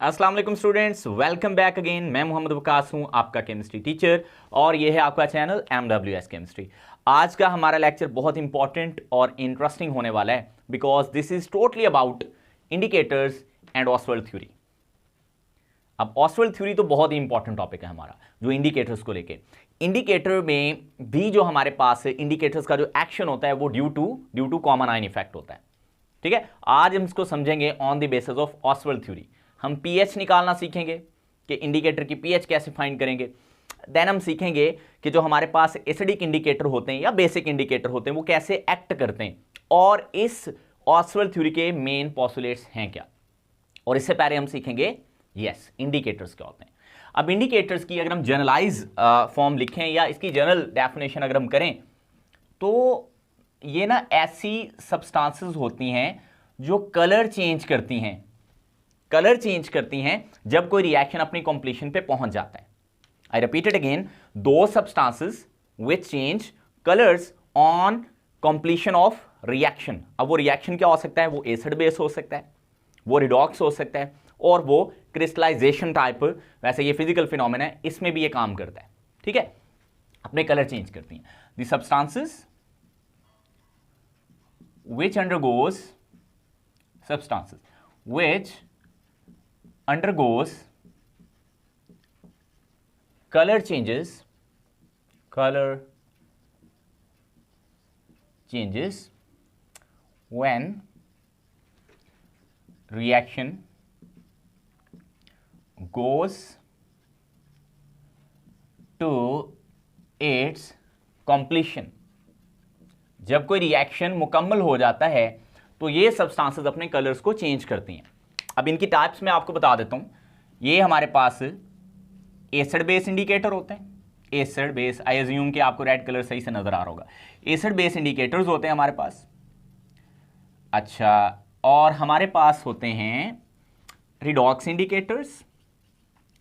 अस्सलाम वालेकुम students, welcome back again. मैं मोहम्मद वकास हूं, आपका केमिस्ट्री टीचर, और ये है आपका चैनल MWS केमिस्ट्री। आज का हमारा लेक्चर बहुत इंपॉर्टेंट और इंटरेस्टिंग होने वाला है because this is totally about indicators and Oswald theory. अब ऑसवाल्ड थ्योरी तो बहुत ही इंपॉर्टेंट टॉपिक है हमारा, जो इंडिकेटर्स को लेके। इंडिकेटर में भी जो हमारे पास है, इंडिकेटर्स का जो एक्शन होता है वो due to common ion effect होता है। ठीक है, आज हम इसको समझेंगे on the basis of Ostwald theory. हम पीएच निकालना सीखेंगे कि इंडिकेटर की पीएच कैसे फाइंड करेंगे। देन हम सीखेंगे कि जो हमारे पास एसिडिक इंडिकेटर होते हैं या बेसिक इंडिकेटर होते हैं वो कैसे एक्ट करते हैं, और इस ऑसवाल्ड थ्योरी के मेन पोस्टुलेट्स हैं क्या। और इससे पहले हम सीखेंगे इंडिकेटर्स क्या होते हैं। अब इंडिकेटर्स की अगर हम जनरलाइज फॉर्म लिखें या इसकी जनरल डेफिनेशन अगर हम करें तो ये ना ऐसी सब्सटेंसेस होती हैं जो कलर चेंज करती हैं जब कोई रिएक्शन अपनी कंप्लीशन पे पहुंच जाता है। आई रिपीट इट अगेन, दो substances which change colours on completion of reaction. अब वो रिएक्शन क्या हो सकता है? वो एसिड बेस हो सकता है, वो रिडॉक्स हो सकता है, और वो क्रिस्टलाइजेशन टाइप, वैसे ये फिजिकल फिनोमेना है, इसमें भी ये काम करता है। ठीक है, अपने कलर चेंज करती हैं। The substances which undergoes color changes when reaction goes to its completion। जब कोई रिएक्शन मुकम्मल हो जाता है तो ये सब्सटेंसेस अपने कलर्स को चेंज करती हैं। अब इनकी टाइप्स मैं आपको बता देता हूं। ये हमारे पास एसिड बेस इंडिकेटर होते हैं। एसिड बेस, आई अज्यूम कि आपको रेड कलर सही से नजर आ रहा होगा। एसिड बेस इंडिकेटर्स होते हैं हमारे पास। अच्छा, और हमारे पास होते हैं रिडॉक्स इंडिकेटर्स।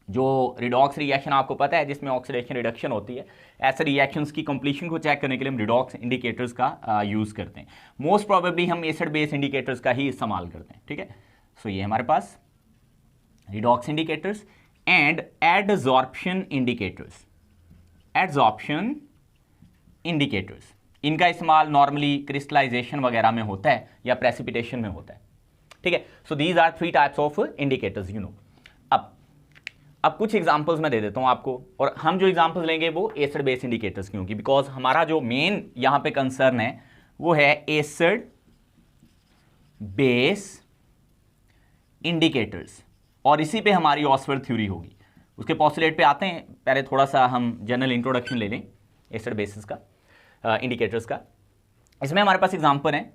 जो रिडॉक्स रिएक्शन आपको पता है जिसमें ऑक्सीडेशन रिडक्शन होती है, ऐसे रिएक्शंस की कंप्लीशन को चेक करने के लिए हम रिडॉक्स इंडिकेटर्स का यूज़ करते हैं। मोस्ट प्रोबेबली हम एसिड बेस इंडिकेटर्स का ही इस्तेमाल करते हैं। ठीक है, सो ये हमारे पास redox indicators and adsorption indicators. इनका इस्तेमाल नॉर्मली क्रिस्टलाइजेशन वगैरह में होता है या प्रेसिपिटेशन में होता है। ठीक है, so these are 3 types of indicators, you know. अब कुछ एग्जांपल्स मैं दे देता हूं आपको, और हम जो एग्जांपल्स लेंगे वो एसिड बेस इंडिकेटर्स की होंगी, बिकॉज हमारा जो मेन यहां पे कंसर्न है वो है एसिड बेस इंडिकेटर्स, और इसी पे हमारी ऑसवाल्ड थ्योरी होगी। उसके पोस्टुलेट पे आते हैं, पहले थोड़ा सा हम जनरल इंट्रोडक्शन ले लें एसिड बेसिस का, इंडिकेटर्स का। इसमें हमारे पास एग्जाम्पल है,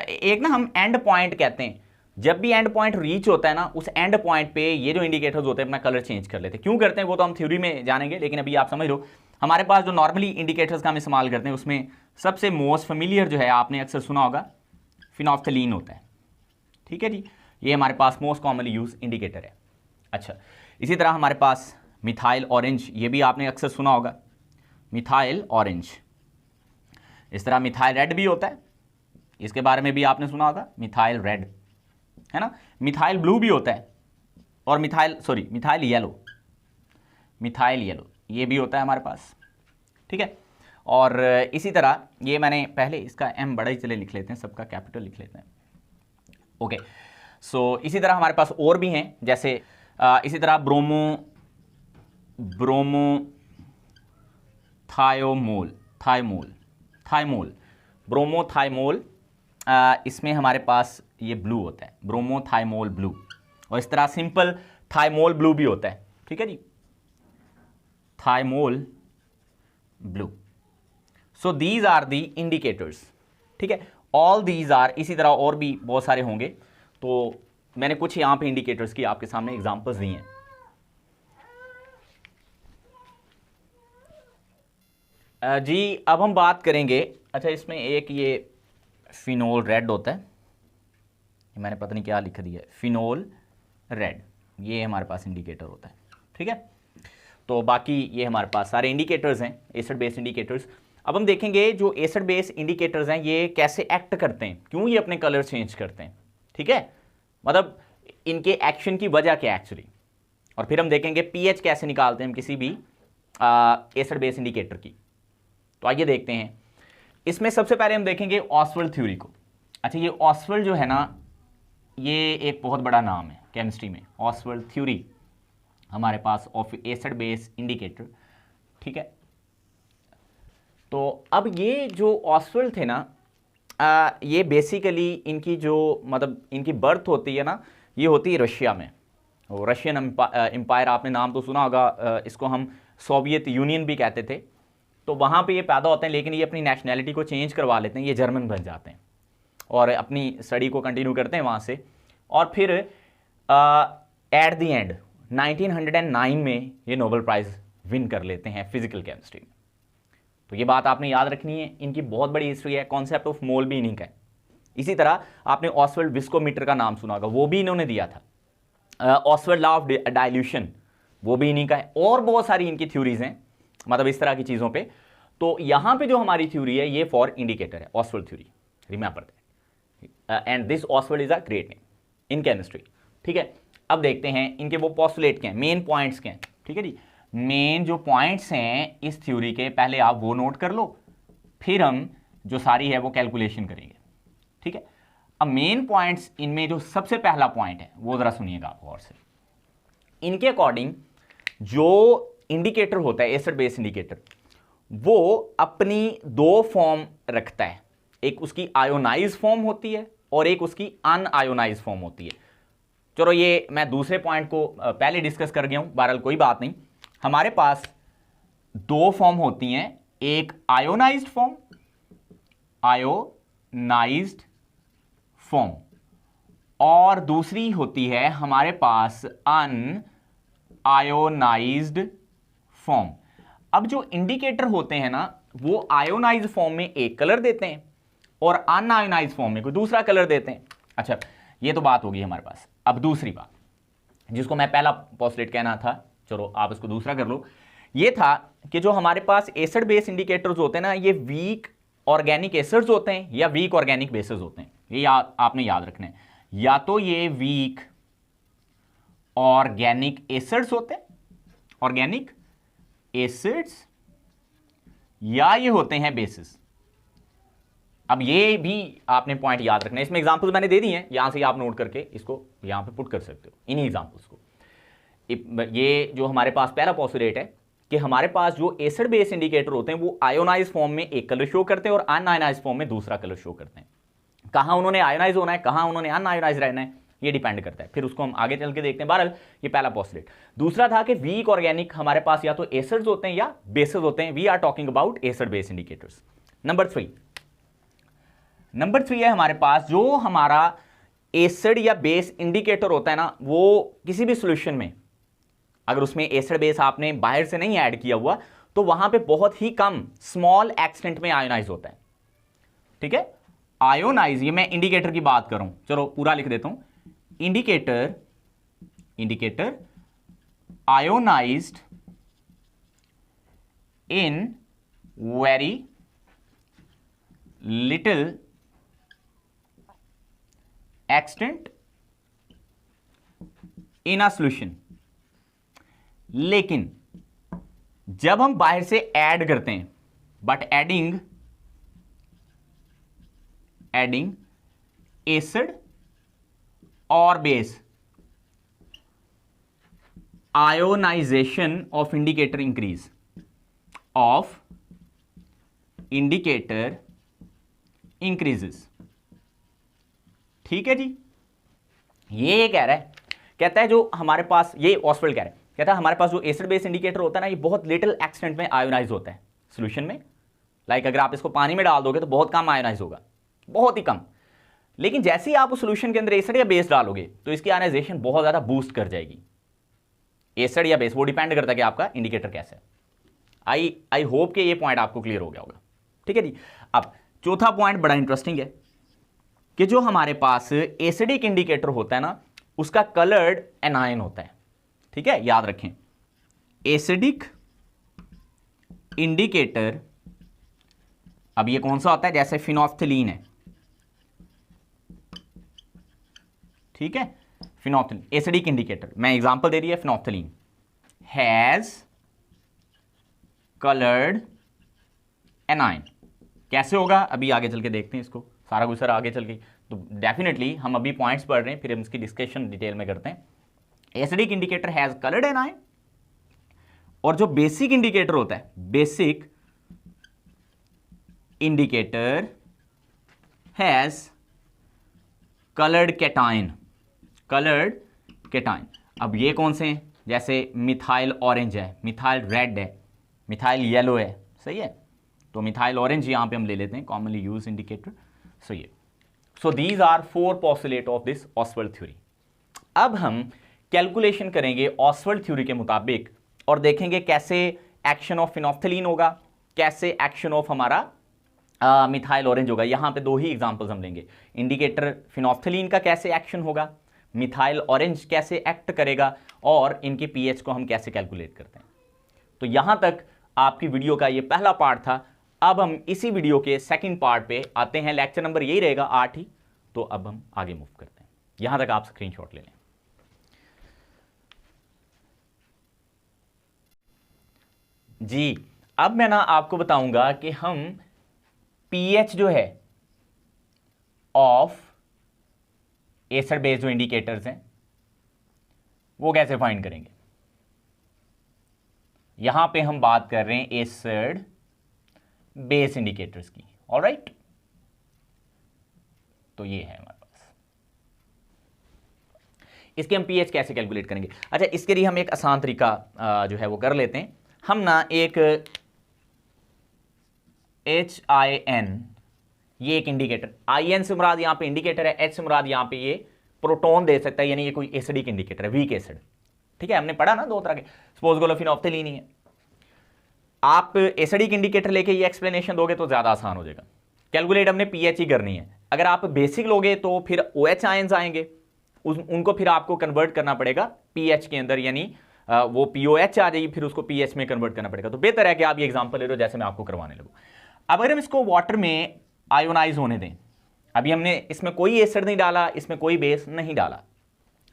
एक ना हम एंड पॉइंट कहते हैं। जब भी एंड पॉइंट रीच होता है ना, उस एंड पॉइंट पे ये जो इंडिकेटर्स होते हैं अपना कलर चेंज कर लेते हैं। क्यों करते हैं वो तो हम थ्योरी में जानेंगे, लेकिन अभी आप समझ लो हमारे पास जो नॉर्मली इंडिकेटर्स का हम इस्तेमाल करते हैं उसमें सबसे मोस्ट फेमिलियर जो है, आपने अक्सर सुना होगा, फिनोल्फ्थलीन होता है। ठीक है जी, ये हमारे पास मोस्ट कॉमनली यूज इंडिकेटर है। अच्छा, इसी तरह हमारे पास मिथाइल ऑरेंज, ये भी आपने अक्सर सुना होगा, मिथाइल ऑरेंज। इस तरह मिथाइल रेड भी होता है, इसके बारे में भी आपने सुना होगा, मिथाइल रेड, है ना। मिथाइल ब्लू भी होता है, और मिथाइल येलो ये भी होता है हमारे पास। ठीक है, और इसी तरह ये मैंने पहले इसका एम बड़ा ही चले लिख लेते हैं, सबका कैपिटल लिख लेते हैं। ओके, सो इसी तरह हमारे पास और भी हैं, जैसे इसी तरह ब्रोमोथाइमोल, इसमें हमारे पास ये ब्लू होता है, ब्रोमोथाइमोल ब्लू, और इस तरह सिंपल थाइमोल ब्लू भी होता है। ठीक है जी, thymol blue. So these are the indicators. ठीक है, ऑल दीज आर, इसी तरह और भी बहुत सारे होंगे, तो मैंने कुछ यहां पे इंडिकेटर्स की आपके सामने एग्जांपल्स दी हैं। जी, अब हम बात करेंगे, अच्छा इसमें एक ये फिनोल रेड होता है, मैंने पता नहीं क्या लिख दिया है, फिनोल रेड, ये हमारे पास इंडिकेटर होता है। ठीक है, तो बाकी ये हमारे पास सारे इंडिकेटर्स हैं, एसिड बेस इंडिकेटर्स। अब हम देखेंगे जो एसिड बेस इंडिकेटर्स हैं ये कैसे एक्ट करते हैं, क्यों ये अपने कलर चेंज करते हैं। ठीक है, मतलब इनके एक्शन की वजह क्या है एक्चुअली, और फिर हम देखेंगे पीएच कैसे निकालते हैं हम किसी भी एसिड बेस इंडिकेटर की। तो आइए देखते हैं। इसमें सबसे पहले हम देखेंगे ऑसवेल्ड थ्योरी को। अच्छा, ये ऑसवेल्ड जो है ना, ये एक बहुत बड़ा नाम है केमिस्ट्री में, ऑसवेल्ड थ्योरी हमारे पास ऑफ एसिड बेस इंडिकेटर। ठीक है, तो अब ये जो ऑसवेल्ड थे ना, ये बेसिकली इनकी जो मतलब इनकी बर्थ होती है ना, ये होती है रशिया में। रशियन एम्पायर, आपने नाम तो सुना होगा, इसको हम सोवियत यूनियन भी कहते थे। तो वहाँ पे ये पैदा होते हैं, लेकिन ये अपनी नेशनैलिटी को चेंज करवा लेते हैं, ये जर्मन बन जाते हैं और अपनी स्टडी को कंटिन्यू करते हैं वहाँ से। और फिर एट द एंड 1909 में ये नोबेल प्राइज़ विन कर लेते हैं फिजिकल केमिस्ट्री में। तो ये बात आपने याद रखनी है, इनकी बहुत बड़ी हिस्ट्री है, कॉन्सेप्ट ऑफ मोल भी इन्हीं का है। इसी तरह आपने ऑसवेल्ड विस्कोमीटर का नाम सुना होगा, वो भी इन्होंने दिया था। ऑसवेल्ड लॉ ऑफ डाइल्यूशन, वो भी इन्हीं का है। और बहुत सारी इनकी थ्योरीज हैं, मतलब इस तरह की चीज़ों पे। तो यहाँ पे जो हमारी थ्योरी है ये फॉर इंडिकेटर है, Ostwald theory, remember that. And this Ostwald is a great name in chemistry. ठीक है, अब देखते हैं इनके वो पोस्टुलेट क्या हैं, मेन पॉइंट्स क्या हैं। ठीक है जी, मेन जो पॉइंट्स हैं इस थ्योरी के, पहले आप वो नोट कर लो, फिर हम जो सारी है वो कैलकुलेशन करेंगे। ठीक है, अब मेन पॉइंट्स इनमें जो सबसे पहला पॉइंट है वो जरा सुनिएगा आप गौर से। इनके अकॉर्डिंग जो इंडिकेटर होता है, एसिड बेस इंडिकेटर, वो अपनी दो फॉर्म रखता है, एक उसकी आयोनाइज फॉर्म होती है और एक उसकी अनआयोनाइज फॉर्म होती है। चलो ये मैं दूसरे पॉइंट को पहले डिस्कस कर गया हूं, बहरहाल कोई बात नहीं। हमारे पास दो फॉर्म होती हैं, एक आयोनाइज्ड फॉर्म, आयोनाइज्ड फॉर्म, और दूसरी होती है हमारे पास अनआयोनाइज्ड फॉर्म। अब जो इंडिकेटर होते हैं ना, वो आयोनाइज्ड फॉर्म में एक कलर देते हैं और अनआयोनाइज्ड फॉर्म में कोई दूसरा कलर देते हैं। अच्छा, ये तो बात होगी हमारे पास। अब दूसरी बात, जिसको मैं पहला पोस्टुलेट कहना था, चलो आप इसको दूसरा कर लो, ये था कि जो हमारे पास एसिड बेस इंडिकेटर्स होते हैं ना, ये वीक ऑर्गेनिक एसिड्स होते हैं या वीक ऑर्गेनिक बेसेस होते हैं। ये आपने याद रखना है, या तो ये वीक ऑर्गेनिक एसिड्स होते हैं, ऑर्गेनिक एसिड्स, या ये होते हैं बेसिस। अब ये भी आपने पॉइंट याद रखना है। इसमें एग्जांपल्स मैंने दे दी हैं, यहां से आप नोट करके इसको यहां पे पुट कर सकते हो, इन्हीं एग्जांपल्स को। ये जो हमारे पास पहला पोस्टुलेट है कि हमारे पास जो एसिड बेस इंडिकेटर होते हैं वो आयोनाइज फॉर्म में एक कलर शो करते हैं और अनआयोनाइज फॉर्म में दूसरा कलर शो करते हैं। कहां उन्होंने आयोनाइज होना है, कहां उन्होंने अनआयोनाइज रहना है, ये डिपेंड करता है। फिर उसको हम आगे चल के देखते हैं। बहरहाल ये पहला पोस्टुलेट। दूसरा था कि वीक ऑर्गेनिक हमारे पास या तो एसिड्स होते हैं या बेसेस होते हैं। We are talking about acid base indicators. Number three है हमारे पास जो हमारा एसिड या बेस इंडिकेटर होता है ना, वो किसी भी सॉल्यूशन में अगर उसमें एसिड बेस आपने बाहर से नहीं ऐड किया हुआ तो वहां पे बहुत ही कम स्मॉल एक्सटेंट में आयोनाइज होता है। ठीक है, आयोनाइज, ये मैं इंडिकेटर की बात कर रहा हूं, चलो पूरा लिख देता हूं। Indicator ionised in very little extent in a solution. लेकिन जब हम बाहर से ऐड करते हैं, बट एडिंग एसिड और base, ionisation of indicator increase, increases. ठीक है जी, ये कह रहा है, कहता है जो हमारे पास, ये ऑसवेल्ड कह रहा है, कहता है हमारे पास जो एसिड बेस इंडिकेटर होता है ना, ये बहुत लिटिल एक्सटेंट में आयोनाइज होता है सॉल्यूशन में। लाइक अगर आप इसको पानी में डाल दोगे तो बहुत कम आयोनाइज होगा, बहुत ही कम। लेकिन जैसे ही आप उस सॉल्यूशन के अंदर एसिड या बेस डालोगे तो इसकी आयोनाइजेशन बहुत ज्यादा बूस्ट कर जाएगी। एसिड या बेस वो डिपेंड करता है कि आपका इंडिकेटर कैसा है। आई होप कि ये पॉइंट आपको क्लियर हो गया होगा। ठीक है जी, अब चौथा पॉइंट बड़ा इंटरेस्टिंग है कि जो हमारे पास एसिडिक इंडिकेटर होता है ना, उसका कलर्ड एनायन होता है। ठीक है, याद रखें, एसिडिक इंडिकेटर, अब ये कौन सा होता है, जैसे फिनोल्फथलीन है। ठीक है, फिनोल्फथलीन, एसिडिक इंडिकेटर, मैं एग्जांपल दे रही है फिनोल्फथलीन हैज कलर्ड एनाइन। कैसे होगा अभी आगे चल के देखते हैं, इसको सारा कुछ सर आगे चल के, तो डेफिनेटली हम अभी पॉइंट्स पढ़ रहे हैं, फिर हम इसकी डिस्कशन डिटेल में करते हैं। Acidic indicator has coloured A9, और जो बेसिक इंडिकेटर होता है, basic indicator has coloured cation, coloured cation. अब ये कौन से हैं, जैसे मिथाइल ऑरेंज है, मिथाइल रेड है, मिथाइल येलो है, सही है, तो मिथाइल ऑरेंज यहां पे हम ले लेते हैं कॉमनली यूज इंडिकेटर। सो ये, so these are 4 postulate of this Ostwald theory. अब हम कैलकुलेशन करेंगे ऑसवर्ड थ्योरी के मुताबिक और देखेंगे कैसे एक्शन ऑफ फिनोल्फथलीन होगा, कैसे एक्शन ऑफ हमारा मिथाइल ऑरेंज होगा। यहां पे 2 ही एग्जांपल्स हम लेंगे, इंडिकेटर फिनोल्फथलीन का कैसे एक्शन होगा, मिथाइल ऑरेंज कैसे एक्ट करेगा, और इनके पीएच को हम कैसे कैलकुलेट करते हैं। तो यहां तक आपकी वीडियो का ये पहला पार्ट था। अब हम इसी वीडियो के सेकंड पार्ट पे आते हैं, लेक्चर नंबर यही रहेगा 8 ही, तो अब हम आगे मूव करते हैं। यहां तक आप स्क्रीनशॉट ले लें। जी, अब मैं ना आपको बताऊंगा कि हम पीएच जो है ऑफ एसिड बेस जो इंडिकेटर्स हैं वो कैसे फाइंड करेंगे। यहां पे हम बात कर रहे हैं एसिड बेस इंडिकेटर्स की, ऑलराइट। तो ये है हमारे पास, इसके हम पीएच कैसे कैलकुलेट करेंगे। अच्छा, इसके लिए हम एक आसान तरीका जो है वो कर लेते हैं। हम ना एक HIN, ये एक इंडिकेटर, IN से मुराद यहां पे इंडिकेटर है, H से मुराद यहां पे ये प्रोटॉन दे सकता है, यानी ये कोई एसिडिक इंडिकेटर है, वीक एसिड। ठीक है, हमने पढ़ा ना 2 तरह के, सपोज गोलो फिनोल्फथलीन ही है। आप एसिडिक इंडिकेटर लेके ये एक्सप्लेनेशन दोगे तो ज्यादा आसान हो जाएगा। कैलकुलेट हमने पीएच ही करनी है। अगर आप बेसिक लोगे तो फिर OH आयंस आएंगे, उनको फिर आपको कन्वर्ट करना पड़ेगा पीएच के अंदर, यानी वो POH आ जाएगी, फिर उसको पीएच में कन्वर्ट करना पड़ेगा। तो बेहतर है कि आप ये एग्जांपल ले लो जैसे मैं आपको करवाने लगूं। अब अगर हम इसको वाटर में आयोनाइज होने दें, अभी हमने इसमें कोई एसिड नहीं डाला, इसमें कोई बेस नहीं डाला,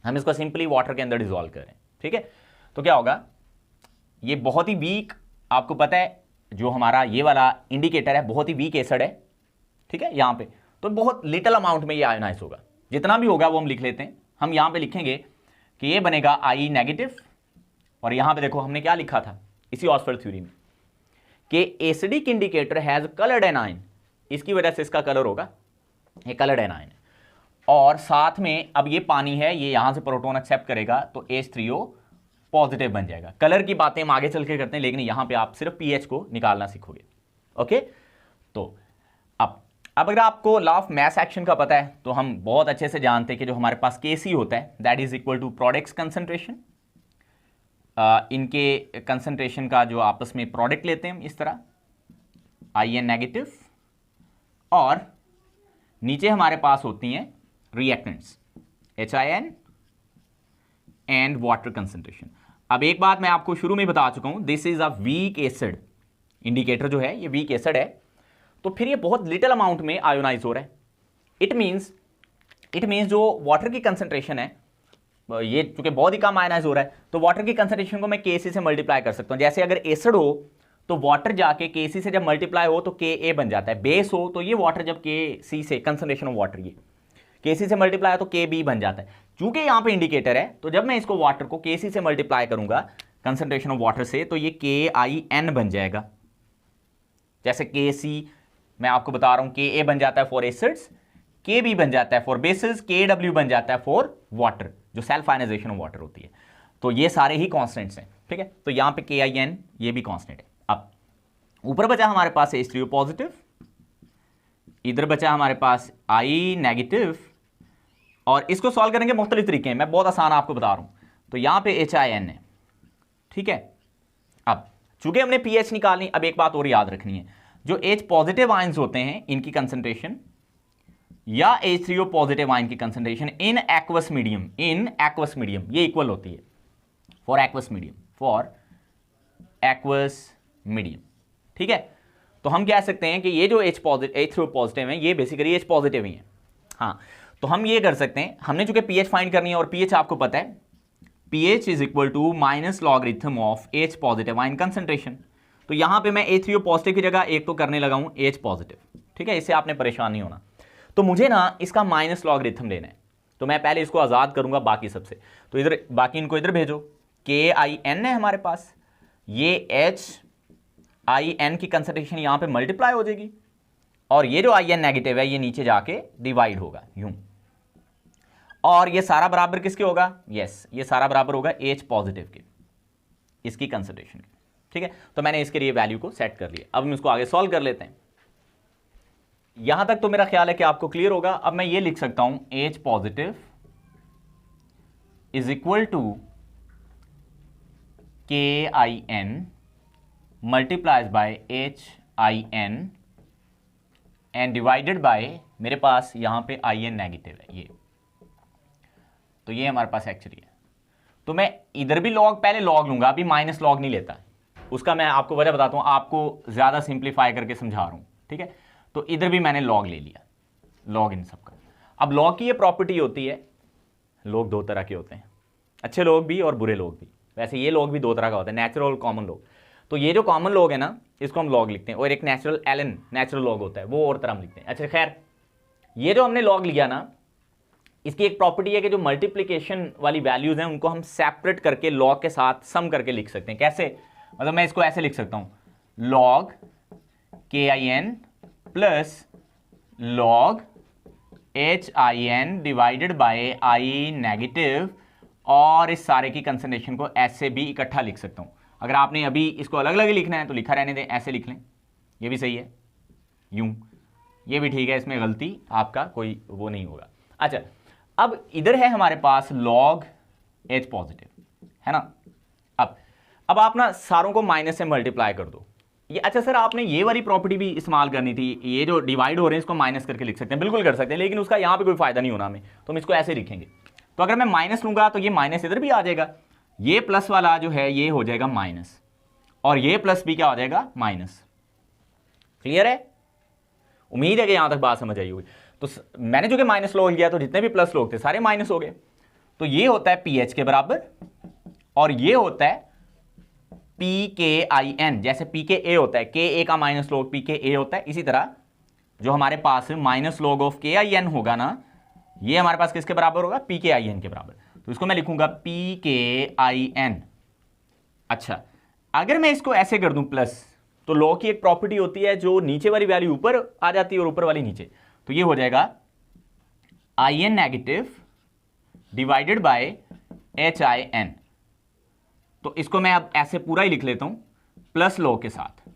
हम इसको सिंपली वाटर के अंदर डिजोल्व करें, ठीक है, तो क्या होगा, ये बहुत ही वीक, आपको पता है जो हमारा ये वाला इंडिकेटर है बहुत ही वीक एसिड है, ठीक है, यहां पे तो बहुत लिटिल अमाउंट में ये आयोनाइज होगा, जितना भी होगा वो हम लिख लेते हैं। हम यहां पे लिखेंगे कि ये बनेगा I नेगेटिव, और यहां पे देखो हमने क्या लिखा था इसी ऑसवर्ड थ्योरी में कि acidic indicator has coloured A9, इसकी वजह से इसका कलर होगा ये कलर्ड एनाइन, और साथ में अब ये पानी है, ये यहां से प्रोटॉन एक्सेप्ट करेगा तो H3O पॉजिटिव बन जाएगा। कलर की बातें हम आगे चल के करते हैं, लेकिन यहां पे आप सिर्फ पीएच को निकालना सीखोगे। ओके, तो अब अगर आपको लॉ ऑफ मास एक्शन का पता है तो हम बहुत अच्छे से जानते हैं कि जो हमारे पास Kc होता है that is equal to products concentration, इनके कंसंट्रेशन का जो आपस में प्रोडक्ट लेते हैं हम इस तरह IN नेगेटिव, और नीचे हमारे पास होती हैं reactants HIN and water concentration. अब एक बात मैं आपको शुरू में बता चुका हूं, this is a weak acid, indicator जो है ये वीक एसिड है, तो फिर ये बहुत लिटिल अमाउंट में आयोनाइज हो रहा है। इट मीन्स जो वाटर की कंसंट्रेशन है ये चूंकि बहुत ही कम आयोनाइज हो रहा है, तो वाटर की कंसंट्रेशन को मैं Kc से मल्टीप्लाई कर सकता हूं। जैसे अगर एसिड हो तो वाटर जाके Kc से जब मल्टीप्लाई हो तो Ka बन जाता है, बेस हो तो ये वाटर जब Kc से कंसंट्रेशन ऑफ वाटर ये Kc से मल्टीप्लाई हो तो Kb बन जाता है। चूंकि यहां पे इंडिकेटर है तो जब मैं इसको वाटर को Kc से मल्टीप्लाई करूंगा कंसंट्रेशन ऑफ वाटर से, तो ये KIN बन जाएगा। जैसे Kc मैं आपको बता रहा हूं Ka बन जाता है फॉर एसिड्स, Kb बन जाता है फॉर बेसिस, Kw बन जाता है फॉर वाटर, जो सेल्फ आयनाइजेशन ऑफ वाटर होती है। तो ये सारे ही कांस्टेंट्स हैं, ठीक है, तो यहां पे KIN ये भी कांस्टेंट है। अब ऊपर बचा हमारे पास H3O पॉजिटिव, इधर बचा हमारे पास I नेगेटिव, और इसको सॉल्व करेंगे मुख्तलिफ तरीके हैं, मैं बहुत आसान आपको बता रहा हूं। तो यहां पे HIN है, ठीक है। अब चूंकि हमने पीएच निकालनी, अब एक बात और याद रखनी है, जो H पॉजिटिव आयंस होते हैं इनकी कंसंट्रेशन या H3O पॉजिटिव आयन की कंसंट्रेशन इन एक्वस मीडियम ये इक्वल होती है फॉर एक्वस मीडियम, ठीक है। तो हम कह सकते हैं कि ये जो H3O पॉजिटिव है ये बेसिकली H पॉजिटिव ही है। हाँ, तो हम ये कर सकते हैं, हमने चूंकि पीएच फाइंड करनी है और पीएच आपको पता है pH is equal to minus logarithm of H positive ion concentration. तो यहां पे मैं H3O पॉजिटिव की जगह एक तो करने लगा हूं H पॉजिटिव, ठीक है, इससे आपने परेशान नहीं होना। तो मुझे ना इसका माइनस लॉगरिथम लेना है, तो मैं पहले इसको आजाद करूंगा बाकी सबसे। तो इधर बाकी इनको इधर भेजो, KIN है हमारे पास, ये HIN की कंसंट्रेशन यहां पे मल्टीप्लाई हो जाएगी और ये जो IN नेगेटिव है ये नीचे जाके डिवाइड होगा यूं, और ये सारा बराबर किसके होगा, यस ये सारा बराबर होगा H पॉजिटिव के, इसकी कंसंट्रेशन के, ठीक है। तो मैंने इसके लिए वैल्यू को सेट कर लिया। अब हम इसको आगे सॉल्व कर लेते हैं। यहां तक तो मेरा ख्याल है कि आपको क्लियर होगा। अब मैं ये लिख सकता हूं H positive is equal to KIN multiplies by HIN and divided by, मेरे पास यहां पे IN नेगेटिव है ये, तो ये हमारे पास एक्चुअली है। तो मैं इधर भी लॉग, पहले लॉग लूंगा, अभी माइनस लॉग नहीं लेता, उसका मैं आपको वजह बताता हूं, आपको ज्यादा सिंप्लीफाई करके समझा रहा हूं, ठीक है। तो इधर भी मैंने लॉग ले लिया, लॉग इन सबका। अब लॉग की ये प्रॉपर्टी होती है, लोग दो तरह के होते हैं, अच्छे लोग भी और बुरे लोग भी। वैसे ये लोग भी दो तरह का होता है, नेचुरल और कॉमन लोग। तो ये जो कॉमन लोग है ना, इसको हम लॉग लिखते हैं, और एक नेचुरल एलन नेचुरल लॉग होता है, वो और तरह हम लिखते हैं। अच्छा खैर, ये जो हमने लॉग लिया ना, इसकी एक प्रॉपर्टी है कि जो मल्टीप्लिकेशन वाली वैल्यूज हैं उनको हम सेपरेट करके लॉग के साथ सम करके लिख सकते हैं। कैसे, मतलब मैं इसको ऐसे लिख सकता हूं, log KIN plus log HIN divided by I negative, और इस सारे की कंसंट्रेशन को ऐसे भी इकट्ठा लिख सकता हूं। अगर आपने अभी इसको अलग अलग लिखना है तो लिखा रहने दें, ऐसे लिख लें, ये भी सही है, यूं, ये भी ठीक है, इसमें गलती आपका कोई वो नहीं होगा। अच्छा, अब इधर है हमारे पास लॉग H पॉजिटिव, है ना। अब आप ना सारों को माइनस से मल्टीप्लाई कर दो ये। अच्छा सर, आपने ये वाली प्रॉपर्टी भी इस्तेमाल करनी थी, ये जो डिवाइड हो रहे हैं इसको माइनस करके लिख सकते हैं, बिल्कुल कर सकते हैं, लेकिन उसका यहाँ पे कोई फायदा नहीं होना हमें, तो हम इसको ऐसे लिखेंगे। तो अगर मैं माइनस लूंगा तो ये माइनस इधर भी आ जाएगा, ये प्लस वाला जो है ये हो जाएगा माइनस, और ये प्लस भी क्या हो जाएगा, माइनस। क्लियर है, उम्मीद है कि यहां तक बात समझ आई होगी। तो मैंने जो कि माइनस लॉग लिया, तो जितने भी प्लस लोग थे सारे माइनस हो गए। तो ये होता है पीएच के बराबर, और ये होता है PKIN, जैसे PKA होता है, KA का माइनस लॉग PKA होता है, इसी तरह जो हमारे पास माइनस लॉग ऑफ KIN होगा ना, ये हमारे पास किसके बराबर होगा, PKIN के बराबर। तो इसको मैं लिखूंगा PKIN। अच्छा, अगर मैं इसको ऐसे कर दूं प्लस, तो लॉग की एक प्रॉपर्टी होती है जो नीचे वाली वैल्यू ऊपर आ जाती है और ऊपर वाली नीचे, तो ये हो जाएगा IN negative divided by HIN। तो इसको मैं अब ऐसे पूरा ही लिख लेता हूं प्लस लॉग के साथ,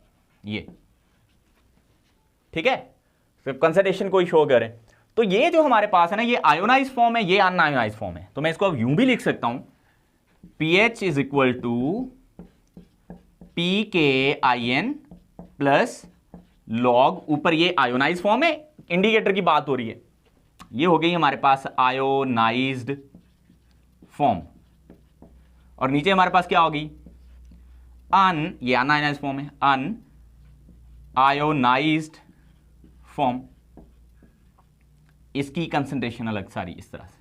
ये ठीक है, सिर्फ कंसंट्रेशन को ही शो करें। तो ये जो हमारे पास है ना, ये आयोनाइज फॉर्म है, ये अनआयोनाइज फॉर्म है, तो मैं इसको अब यूं भी लिख सकता हूं, pH is equal to PKIN plus log, ऊपर ये आयोनाइज फॉर्म है, इंडिकेटर की बात हो रही है, ये हो गई हमारे पास आयोनाइज्ड फॉर्म, और नीचे हमारे पास क्या होगी, ये अनआयोनाइज्ड फॉर्म है, अनआयोनाइज्ड फॉर्म, इसकी कंसंट्रेशन अलग सारी इस तरह से।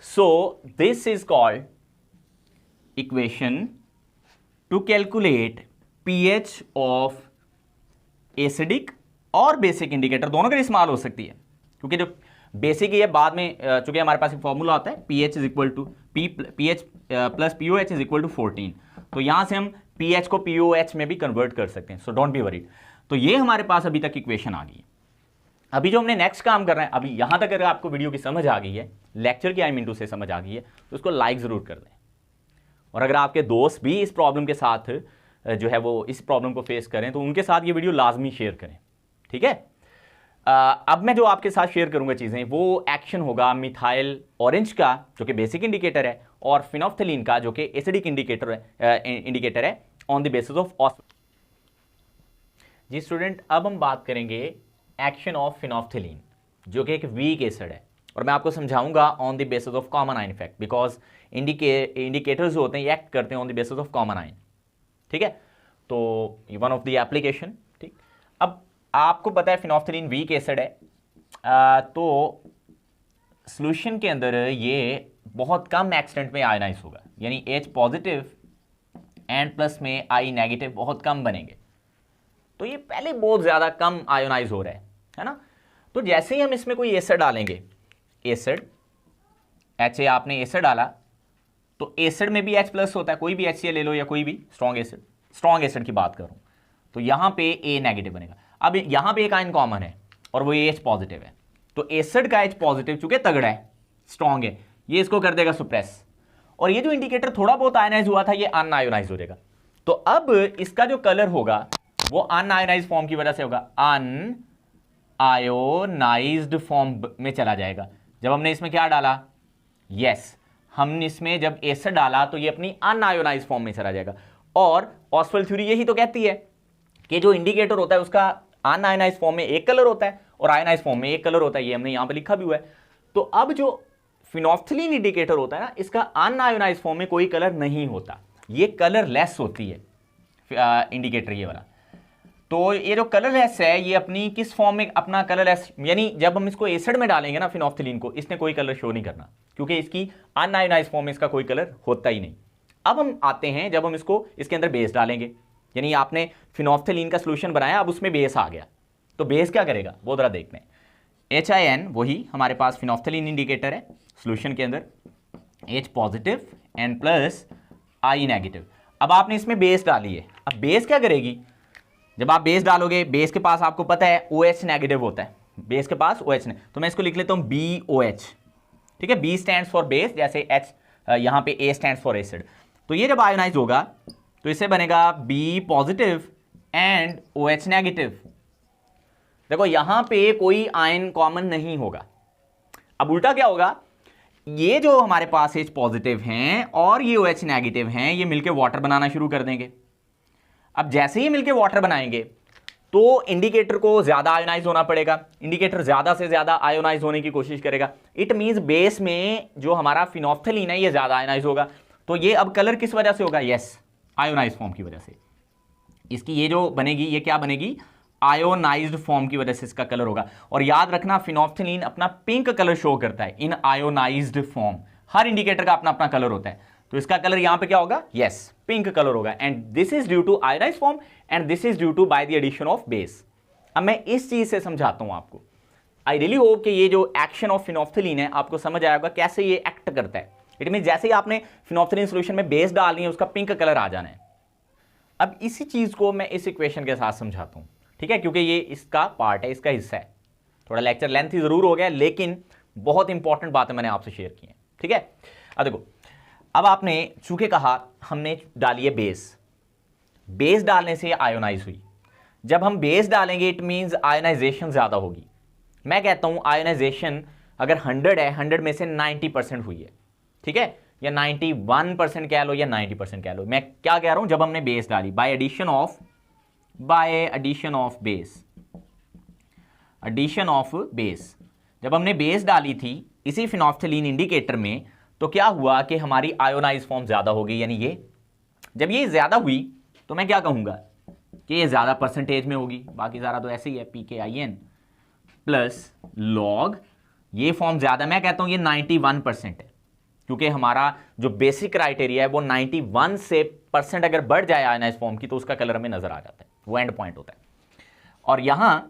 So this is called equation two calculate pH of acidic और बेसिक इंडिकेटर, दोनों के लिए इस्तेमाल हो सकती है, क्योंकि जो बेसिक ये बाद में, चूंकि हमारे पास एक फॉर्मूला होता है pH is equal to pH plus pOH is equal to 14, तो यहां से हम पीएच को पीओएच में भी कन्वर्ट कर सकते हैं, सो डोंट बी वरीड। तो ये हमारे पास अभी तक इक्वेशन आ गई है। अभी जो हमने नेक्स्ट काम कर रहे हैं, अभी यहां तक अगर आपको वीडियो की समझ आ गई है, लेक्चर की आई से समझ आ गई है, तो उसको लाइक जरूर कर दें, और अगर आपके दोस्त भी इस प्रॉब्लम के साथ जो है वो इस प्रॉब्लम को फेस करें, तो उनके साथ ये वीडियो लाजमी शेयर करें, ठीक है। अब मैं जो आपके साथ शेयर करूंगा चीजें, वो एक्शन होगा मिथाइल ऑरेंज का जो कि बेसिक इंडिकेटर है, और फिनोफ्थलीन का जो कि एसिडिक इंडिकेटर है on the basis of osmosis. जी स्टूडेंट, अब हम बात करेंगे एक्शन ऑफ फिनोफ्थलीन जो कि एक वीक एसिड है, और मैं आपको समझाऊंगा on the basis of common ion effect, because indicators जो होते हैं ये एक्ट करते हैं on the basis of common ion, ठीक है। तो वन ऑफ द एप्लीकेशन, ठीक। अब आपको पता है फिनोफ्थलीन वीक एसिड है, तो सॉल्यूशन के अंदर ये बहुत कम एक्सटेंट में आयोनाइज होगा, यानी H पॉजिटिव एंड प्लस में I नेगेटिव बहुत कम बनेंगे। तो ये पहले बहुत ज़्यादा कम आयोनाइज हो रहा है ना। तो जैसे ही हम इसमें कोई एसिड डालेंगे, एसिड HA आपने एसिड डाला, तो एसिड में भी H प्लस होता है, कोई भी HCl ले लो या कोई भी स्ट्रॉन्ग एसिड की बात करूं, तो यहां पे A नेगेटिव बनेगा। अब यहां पे एक आयन कॉमन है और वो H पॉजिटिव है, तो एसिड का H पॉजिटिव चूंकि तगड़ा है, स्ट्रॉन्ग है, ये इसको कर देगा सुप्रेस, और ये जो इंडिकेटर थोड़ा बहुत आयनाइज हुआ था ये अनआयोनाइज हो जाएगा। तो अब इसका जो कलर होगा वो अनआयोनाइज फॉर्म की वजह से होगा, अनआयोनाइज्ड फॉर्म में चला जाएगा। जब हमने इसमें क्या डाला, यस, हमने इसमें जब एसिड डाला तो ये अपनी अनआयोनाइज फॉर्म में चला जाएगा। और ऑस्वाल्ड थ्योरी यही तो कहती है कि जो इंडिकेटर होता है उसका अनआयोनाइज फॉर्म में एक कलर होता है और आयोनाइज फॉर्म में एक कलर होता है, ये हमने यहां पे लिखा भी हुआ है। तो अब जो फिनोल्फ्थलीन इंडिकेटर होता है ना, इसका अनआयोनाइज फॉर्म में कोई कलर नहीं होता, ये कलरलेस होती है इंडिकेटर ये वाला। तो ये जो कलरलेस है ये अपनी किस फॉर्म में अपना कलरलेस, यानी जब हम इसको एसिड में डालेंगे ना फिनोल्फ्थलीन को, इसने कोई कलर शो नहीं करना क्योंकि इसकी अनआयोनाइज फॉर्म में इसका कोई कलर होता ही नहीं। अब हम आते हैं जब हम इसको इसके अंदर बेस डालेंगे, यानी आपने फिनोल्फ्थलीन का सॉल्यूशन बनाया, अब उसमें बेस आ गया, तो बेस क्या करेगा वो जरा देखते हैं। HIN वही हमारे पास फिनोल्फ्थलीन इंडिकेटर है, सॉल्यूशन के अंदर H positive and plus I negative. अब आपने इसमें बेस डाली है, अब बेस क्या करेगी, जब आप बेस डालोगे, बेस के पास आपको पता है OH नेगेटिव होता है, बेस के पास OH ने, तो मैं इसको लिख लेता हूं BOH, ठीक है, B स्टैंड्स फॉर बेस, जैसे H यहां पे A स्टैंड्स फॉर एसिड। तो ये जब आयोनाइज होगा तो इससे बनेगा B positive and OH negative. देखो यहां पे कोई आयन कॉमन नहीं होगा। अब उल्टा क्या होगा, ये जो हमारे पास H पॉजिटिव हैं और ये OH नेगेटिव हैं, ये मिलकर वाटर बनाना शुरू कर देंगे। अब जैसे ही मिलकर वाटर बनाएंगे तो इंडिकेटर को ज्यादा आयोनाइज होना पड़ेगा, इंडिकेटर ज्यादा से ज्यादा आयोनाइज होने की कोशिश करेगा। इट मींस बेस में जो हमारा फिनोल्फ्थलीन है ये ज्यादा आयोनाइज होगा। तो ये अब कलर किस वजह से होगा, यस, आयोनाइज फॉर्म की वजह से। इसकी ये जो बनेगी ये क्या बनेगी, आयोनाइज्ड फॉर्म की वजह से इसका कलर होगा। और याद रखना फिनोल्फ्थलीन अपना पिंक कलर शो करता है इन आयोनाइज्ड फॉर्म, हर इंडिकेटर का अपना अपना कलर होता है, तो इसका कलर यहां पे क्या होगा, यस, पिंक कलर होगा। And this is due to ionised form and this is due to by the addition of base. अब मैं इस चीज से समझाता हूं आपको। आई रियली होप कि ये जो एक्शन ऑफ फिनोल्फ्थलीन है आपको समझ आया होगा कैसे ये एक्ट करता है। इट मीन जैसे ही आपने फिनोल्फ्थलीन सॉल्यूशन में बेस डालनी है उसका पिंक कलर आ जाना है। अब इसी चीज को मैं इस इक्वेशन के साथ समझाता हूं, ठीक है, क्योंकि ये इसका पार्ट है, इसका हिस्सा है। थोड़ा लेक्चर लेंथी जरूर हो गया लेकिन बहुत इंपॉर्टेंट बातें मैंने आपसे शेयर की हैं, ठीक है। अब देखो, अब आपने चूंकि कहा हमने डाली है बेस, बेस डालने से आयोनाइज हुई। जब हम बेस डालेंगे इट मींस आयोनाइजेशन ज्यादा होगी। मैं कहता हूं आयोनाइजेशन अगर 100 है, 100 में से 90% हुई है, ठीक है, या 91% कह लो या 90% कह लो। मैं क्या कह रहा हूं, जब हमने बेस डाली बाय एडिशन ऑफ बेस, जब हमने बेस डाली थी इसी फिनोल्फ्थलीन इंडिकेटर में, तो क्या हुआ कि हमारी आयोनाइज फॉर्म ज्यादा हो गई। यानी ये जब ये ज्यादा हुई तो मैं क्या कहूंगा कि ये ज्यादा परसेंटेज में होगी, बाकी सारा तो ऐसे ही है, PKIN प्लस लॉग, ये फॉर्म ज्यादा, मैं कहता हूं ये 91% है, क्योंकि हमारा जो बेसिक क्राइटेरिया है वो 91 से परसेंट अगर बढ़ जाए आयोनाइज फॉर्म की तो उसका कलर हमें नजर आ जाता है, वो एंड पॉइंट होता है। और यहां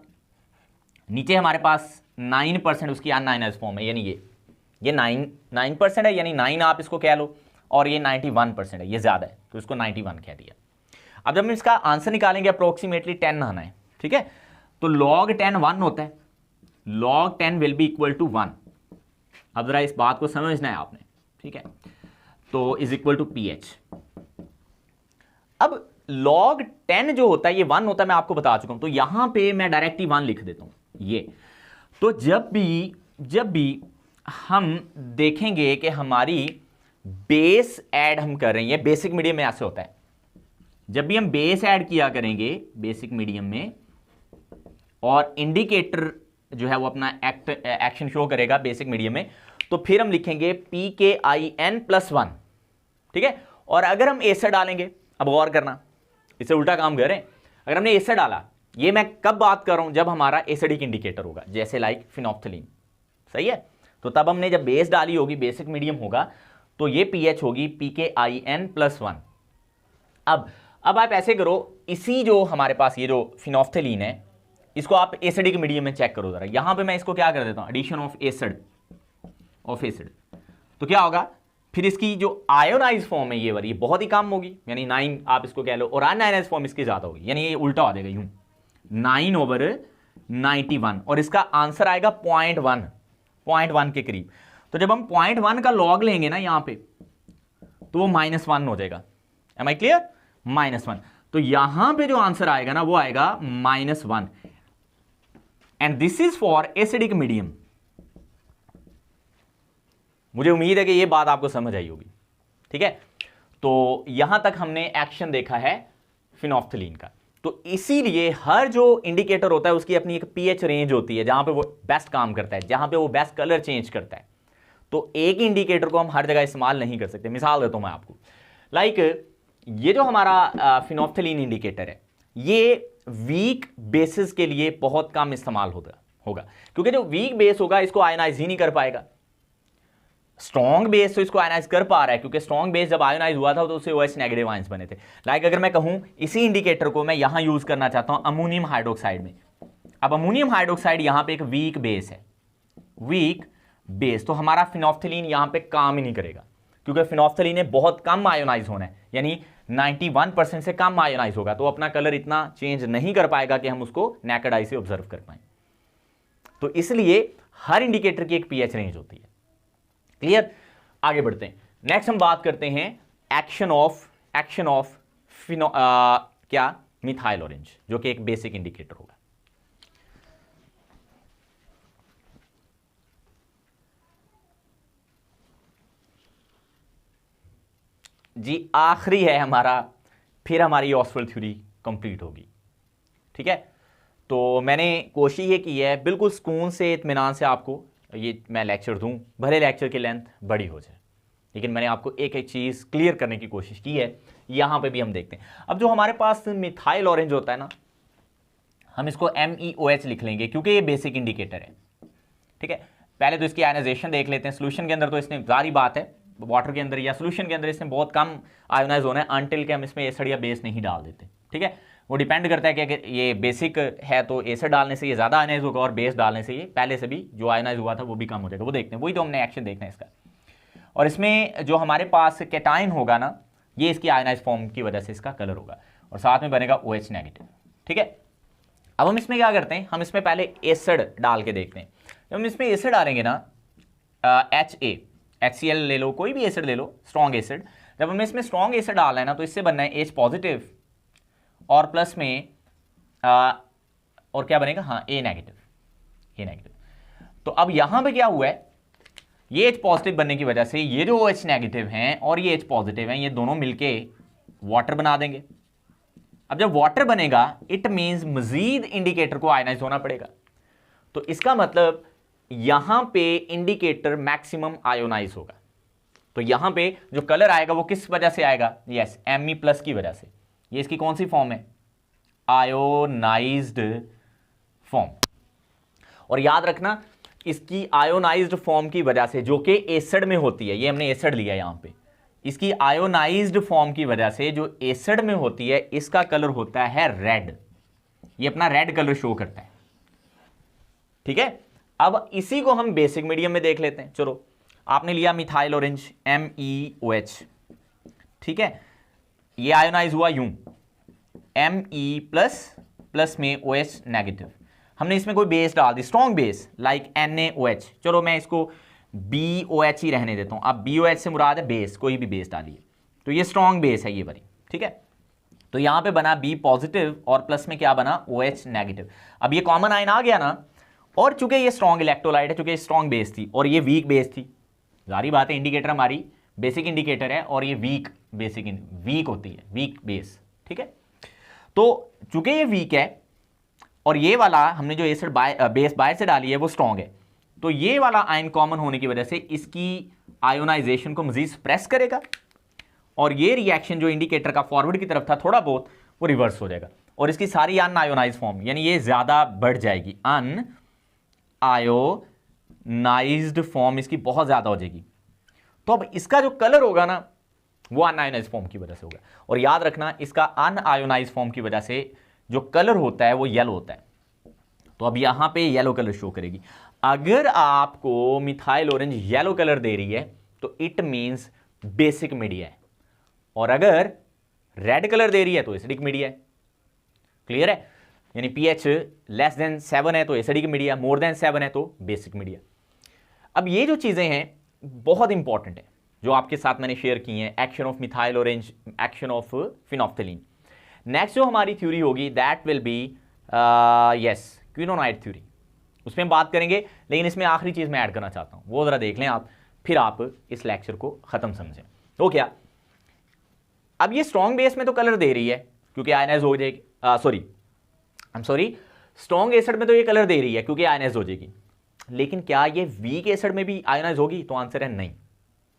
नीचे हमारे पास 9% उसकी अनआयोनाइज फॉर्म है, यानी ये 9% है, यानी 9 आप इसको कह लो, और ये 91% है, ये ज्यादा है तो इसको 91 कह दिया। अब जब हम इसका आंसर निकालेंगे अप्रोक्सीमेटली 10 आना है, ठीक है, तो log 10 1 होता है, log 10 will be equal to 1। अब जरा इस बात को समझना है आपने, ठीक है, तो इज इक्वल टू PH। अब log 10 जो होता है ये 1 होता है, मैं आपको बता चुका हूं, तो यहां पे मैं डायरेक्ट ही 1 लिख देता हूं ये। तो जब भी हम देखेंगे कि हमारी बेस ऐड हम कर रहे हैं, बेसिक मीडियम में ऐसे होता है, जब भी हम बेस ऐड किया करेंगे बेसिक मीडियम में और इंडिकेटर जो है वो अपना एक्शन शो करेगा बेसिक मीडियम में, तो फिर हम लिखेंगे PKIN प्लस 1, ठीक है। और अगर हम एसिड डालेंगे, अब गौर करना, इससे उल्टा काम करें, अगर हमने एसिड डाला, ये मैं कब बात कर रहा हूं, जब हमारा एसिडिक इंडिकेटर होगा, जैसे लाइक फिनोप्थलीन, सही है। तो तब हमने जब बेस डाली होगी, बेसिक मीडियम होगा, तो ये pH होगी pKin+1। अब आप ऐसे करो, इसी जो हमारे पास ये जो फिनोप्थलीन है, इसको आप एसिडिक मीडियम में चेक करो जरा। यहां पे मैं इसको क्या कर देता हूं, एडिशन ऑफ एसिड, तो क्या होगा फिर इसकी जो आयोनाइज फॉर्म है ये वाली, बहुत ही कम होगी, यानी 9 आप इसको कह लो, और अनआयोनाइज फॉर्म इसकी ज्यादा होगी, यानी ये उल्टा हो जाएगा यूं 9/91, और इसका आंसर आएगा 0.1 के करीब। तो जब हम 0.1 का लॉग लेंगे ना यहां पे, तो वो -1 हो जाएगा। Am I clear? -1। तो यहां पे जो आंसर आएगा ना वो आएगा -1, and this is for acidic medium. मुझे उम्मीद है कि ये बात आपको समझ आई होगी, ठीक है। तो यहां तक हमने एक्शन देखा है फिनोप्थलीन का। तो इसीलिए हर जो इंडिकेटर होता है उसकी अपनी एक पीएच रेंज होती है, जहां पे वो बेस्ट काम करता है, जहां पे वो बेस्ट कलर चेंज करता है। तो एक इंडिकेटर को हम हर जगह इस्तेमाल नहीं कर सकते। मिसाल देता हूं मैं आपको, लाइक ये जो हमारा फिनोप्थलीन इंडिकेटर है, ये वीक बेसिस के लिए बहुत कम इस्तेमाल होगा, क्योंकि जो वीक बेस होगा इसको आयोनाइज ही नहीं कर पाएगा। स्ट्रॉन्ग बेस तो इसको आयोनाइज कर पा रहा है, क्योंकि स्ट्रॉन्ग बेस जब आयोनाइज हुआ था तो उससे OH नेगेटिव आयंस बने थे। लाइक अगर मैं कहूं इसी इंडिकेटर को मैं यहां यूज करना चाहता हूं अमोनियम हाइड्रोक्साइड में। अब अमोनियम हाइड्रोक्साइड यहां पे एक वीक बेस है, वीक बेस, तो हमारा फिनोप्थलीन यहां पे काम ही नहीं करेगा, क्योंकि फिनोप्थलीन ने बहुत कम आयोनाइज होना है, यानी 91% से कम आयोनाइज होगा, तो अपना कलर इतना चेंज नहीं कर पाएगा कि हम उसको नेकेड आई से ऑब्जर्व कर पाए। तो इसलिए हर इंडिकेटर की एक पीएच रेंज होती है। क्लियर? आगे बढ़ते हैं। नेक्स्ट हम बात करते हैं एक्शन ऑफ क्या, मिथाइल ऑरेंज, जो कि एक बेसिक इंडिकेटर होगा। जी आखिरी है हमारा, फिर हमारी ऑस्वाल्ड थ्योरी कंप्लीट होगी, ठीक है। तो मैंने कोशिश ये की है बिल्कुल सुकून से, इत्मीनान से आपको ये मैं लेक्चर दूं, भले लेक्चर की लेंथ बड़ी हो जाए, लेकिन मैंने आपको एक एक चीज़ क्लियर करने की कोशिश की है। यहाँ पे भी हम देखते हैं। अब जो हमारे पास मिथाइल ऑरेंज होता है ना, हम इसको MEOH लिख लेंगे, क्योंकि ये बेसिक इंडिकेटर है, ठीक है। पहले तो इसकी आयनाइजेशन देख लेते हैं। सोल्यूशन के अंदर तो इसने जारी बात है, वाटर के अंदर या सोल्यूशन के अंदर इसने बहुत कम आयोनाइज होना है, अनटिल के हम इसमें एसिड या बेस नहीं डाल देते, ठीक है। वो डिपेंड करता है कि अगर ये बेसिक है तो एसिड डालने से ये ज़्यादा आयनाइज होगा, और बेस डालने से ये पहले से भी जो आयनाइज हुआ था वो भी कम हो जाएगा। वो देखते हैं, वही तो हमने एक्शन देखना है इसका। और इसमें जो हमारे पास कैटाइन होगा ना, ये इसकी आयनाइज फॉर्म की वजह से इसका कलर होगा, और साथ में बनेगा OH नेगेटिव, ठीक है। अब हम इसमें क्या करते हैं, हम इसमें पहले एसिड डाल के देखते हैं। जब हम इसमें एसिड डालेंगे ना, HCl ले लो, कोई भी एसिड ले लो, स्ट्रॉन्ग एसिड। जब हमें इसमें स्ट्रॉन्ग एसिड डालना है ना, तो इससे बनना है H पॉजिटिव और प्लस में और क्या बनेगा, हाँ A नेगेटिव। तो अब यहां पे क्या हुआ है, ये H पॉजिटिव बनने की वजह से ये जो OH नेगेटिव हैं और ये H पॉजिटिव हैं, ये दोनों मिलके वाटर बना देंगे। अब जब वाटर बनेगा, इट मींस मजीद इंडिकेटर को आयनाइज होना पड़ेगा। तो इसका मतलब यहां पे इंडिकेटर मैक्सिमम आयोनाइज होगा। तो यहां पे जो कलर आएगा वो किस वजह से आएगा, यस Me+ की वजह से। ये इसकी कौन सी फॉर्म है, आयोनाइज्ड फॉर्म। और याद रखना, इसकी आयोनाइज्ड फॉर्म की वजह से, जो कि एसिड में होती है, ये हमने एसिड लिया यहां पे, इसकी आयोनाइज्ड फॉर्म की वजह से जो एसिड में होती है, इसका कलर होता है रेड। ये अपना रेड कलर शो करता है, ठीक है। अब इसी को हम बेसिक मीडियम में देख लेते हैं। चलो, आपने लिया मिथाइल ऑरेंज MEOH, ठीक है। ये आयोनाइज हुआ यूं Me+ में OH नेगेटिव। हमने इसमें कोई बेस डाल दी, स्ट्रॉन्ग बेस लाइक NaOH। चलो मैं इसको BOH ही रहने देता हूं। अब BOH से मुराद है बेस, कोई भी बेस डालिए। तो ये स्ट्रॉन्ग बेस है ये वाली, ठीक है। तो यहां पे बना B पॉजिटिव और प्लस में क्या बना, OH नेगेटिव। अब ये कॉमन आयन आ गया ना, और चूंकि ये स्ट्रॉन्ग इलेक्ट्रोलाइट है, चूंकि स्ट्रॉन्ग बेस थी और ये वीक बेस थी, जारी बात है इंडिकेटर हमारी बेसिक इंडिकेटर है और ये वीक होती है, वीक बेस, ठीक है। तो चूंकि ये वीक है और ये वाला हमने जो एसिड बेस बाहर से डाली है वो स्ट्रॉन्ग है, तो ये वाला आयन कॉमन होने की वजह से इसकी आयोनाइजेशन को मजीद स्प्रेस करेगा, और ये रिएक्शन जो इंडिकेटर का फॉरवर्ड की तरफ था थोड़ा बहुत, वो रिवर्स हो जाएगा। और इसकी सारी अनआयोनाइज फॉर्म, यानी ये ज्यादा बढ़ जाएगी, अनआयोनाइज्ड फॉर्म इसकी बहुत ज्यादा हो जाएगी। तो अब इसका जो कलर होगा ना वो अनआयोनाइज फॉर्म की वजह से होगा। और याद रखना इसका अनआयोनाइज फॉर्म की वजह से जो कलर होता है वो येलो होता है। तो अब यहां पे येलो कलर शो करेगी। अगर आपको मिथाइल ऑरेंज येलो कलर दे रही है तो इट मींस बेसिक मीडिया है, और अगर रेड कलर दे रही है तो एसिडिक मीडिया है। क्लियर है? यानी pH लेस देन 7 है तो एसिडिक मीडिया, मोर देन 7 है तो बेसिक मीडिया। अब ये जो चीजें हैं बहुत इंपॉर्टेंट है जो आपके साथ मैंने शेयर की हैं, action of methyl orange, action of phenolphthalein. Next जो हमारी थ्योरी होगी that will be yes quinonoid theory, उसमें हम बात करेंगे। लेकिन इसमें आखिरी चीज मैं ऐड करना चाहता हूं, वो जरा देख लें आप, फिर आप इस लेक्चर को खत्म समझें। तो क्या अब ये स्ट्रॉन्ग बेस में तो कलर दे रही है क्योंकि आयनाइज हो जाएगी, सॉरी स्ट्रॉन्ग एसिड में तो ये कलर दे रही है क्योंकि आयनाइज हो जाएगी। लेकिन क्या ये वीक एसिड में भी आयनाइज होगी? तो आंसर है नहीं।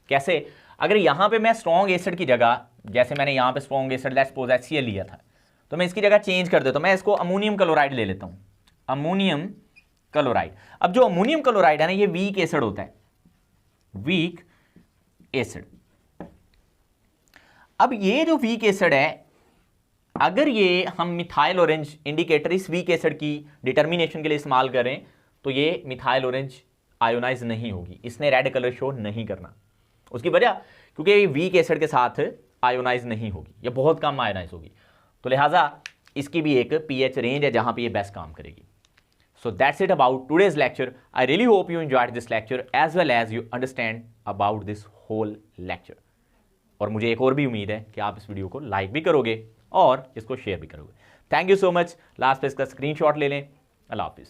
कैसे? अगर यहां पे मैं स्ट्रॉन्ग एसिड की जगह, जैसे मैंने यहां पे strong acid let's suppose HCl लिया था, तो मैं इसकी जगह चेंज कर देता हूं, मैं इसको अमोनियम क्लोराइड ले लेता हूं, अमोनियम क्लोराइड। अब जो अमोनियम क्लोराइड है ना ये वीक एसिड होता है, वीक एसिड। अब ये जो वीक एसिड है, अगर ये हम मिथाइल ऑरेंज इंडिकेटर इस वीक एसिड की डिटर्मिनेशन के लिए इस्तेमाल करें तो ये मिथाइल ऑरेंज आयोनाइज नहीं होगी, इसने रेड कलर शो नहीं करना। उसकी वजह क्योंकि ये वीक एसिड के साथ आयोनाइज नहीं होगी, ये बहुत कम आयोनाइज होगी, तो लिहाजा इसकी भी एक pH रेंज है जहां पे ये बेस्ट काम करेगी। So that's it about today's lecture. I really hope you enjoyed this lecture as well as you understand about this whole lecture. और मुझे एक और भी उम्मीद है कि आप इस वीडियो को लाइक भी करोगे और इसको शेयर भी करोगे। Thank you so much. Last पे इसका स्क्रीनशॉट ले लें। अल्लाह हाफिज़।